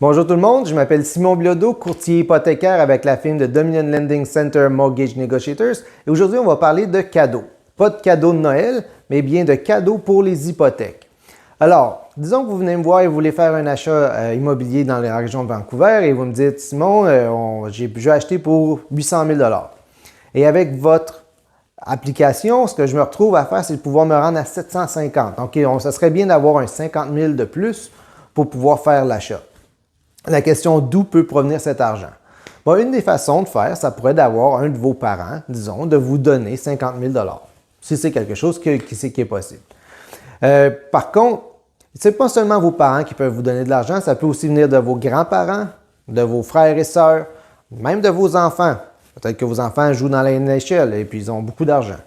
Bonjour tout le monde, je m'appelle Simon Bilodeau, courtier hypothécaire avec la firme de Dominion Lending Center Mortgage Negotiators et aujourd'hui on va parler de cadeaux. Pas de cadeaux de Noël, mais bien de cadeaux pour les hypothèques. Alors, disons que vous venez me voir et vous voulez faire un achat immobilier dans la région de Vancouver et vous me dites « Simon, je vais acheter pour 800 000 ». Et avec votre application, ce que je me retrouve à faire, c'est de pouvoir me rendre à 750. Donc, ça serait bien d'avoir un 50 000 de plus pour pouvoir faire l'achat. La question d'où peut provenir cet argent? Bon, une des façons de faire, ça pourrait être d'avoir un de vos parents, disons, de vous donner 50 000 si c'est quelque chose qui est possible. Par contre, ce n'est pas seulement vos parents qui peuvent vous donner de l'argent, ça peut aussi venir de vos grands-parents, de vos frères et sœurs, même de vos enfants. Peut-être que vos enfants jouent dans la NHL et puis ils ont beaucoup d'argent.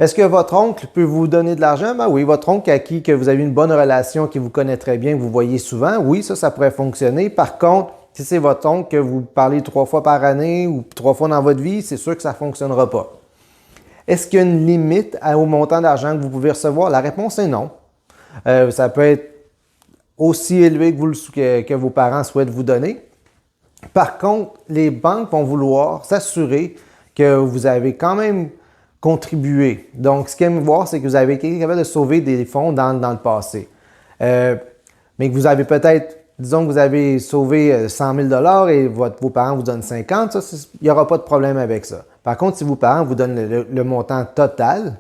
Est-ce que votre oncle peut vous donner de l'argent? Ben oui, votre oncle à qui que vous avez une bonne relation, qui vous connaît très bien, que vous voyez souvent, oui, ça pourrait fonctionner. Par contre, si c'est votre oncle que vous parlez 3 fois par année ou 3 fois dans votre vie, c'est sûr que ça ne fonctionnera pas. Est-ce qu'il y a une limite au montant d'argent que vous pouvez recevoir? La réponse est non. Ça peut être aussi élevé que vos parents souhaitent vous donner. Par contre, les banques vont vouloir s'assurer que vous avez quand même contribué. Donc, ce qu'ils aiment voir, c'est que vous avez été capable de sauver des fonds dans le passé. Mais que vous avez peut-être, disons que vous avez sauvé 100 000 et vos parents vous donnent 50, il n'y aura pas de problème avec ça. Par contre, si vos parents vous donnent le montant total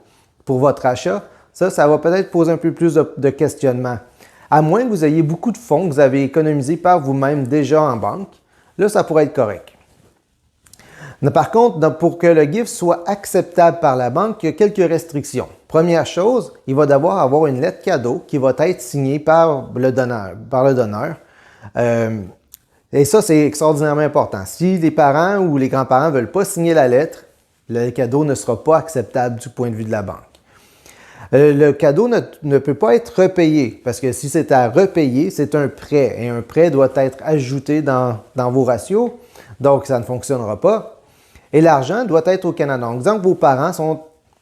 pour votre achat, ça va peut-être poser un peu plus de questionnement. À moins que vous ayez beaucoup de fonds que vous avez économisés par vous-même déjà en banque, là, ça pourrait être correct. Par contre, pour que le gift soit acceptable par la banque, il y a quelques restrictions. Première chose, il va devoir avoir une lettre cadeau qui va être signée par le donneur. Et ça, c'est extraordinairement important. Si les parents ou les grands-parents ne veulent pas signer la lettre, le cadeau ne sera pas acceptable du point de vue de la banque. Le cadeau ne peut pas être repayé, parce que si c'est à repayer, c'est un prêt. Et un prêt doit être ajouté dans vos ratios, donc ça ne fonctionnera pas. Et l'argent doit être au Canada. Donc, disons que vos parents sont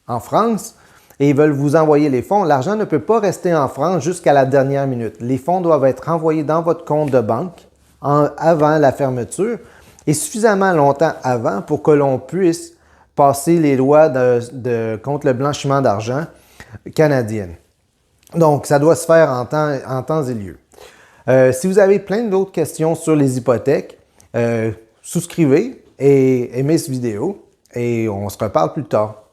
en France et ils veulent vous envoyer les fonds. L'argent ne peut pas rester en France jusqu'à la dernière minute. Les fonds doivent être envoyés dans votre compte de banque avant la fermeture et suffisamment longtemps avant pour que l'on puisse passer les lois contre le blanchiment d'argent canadienne. Donc, ça doit se faire en temps et lieu. Si vous avez plein d'autres questions sur les hypothèques, souscrivez et aimez cette vidéo et on se reparle plus tard.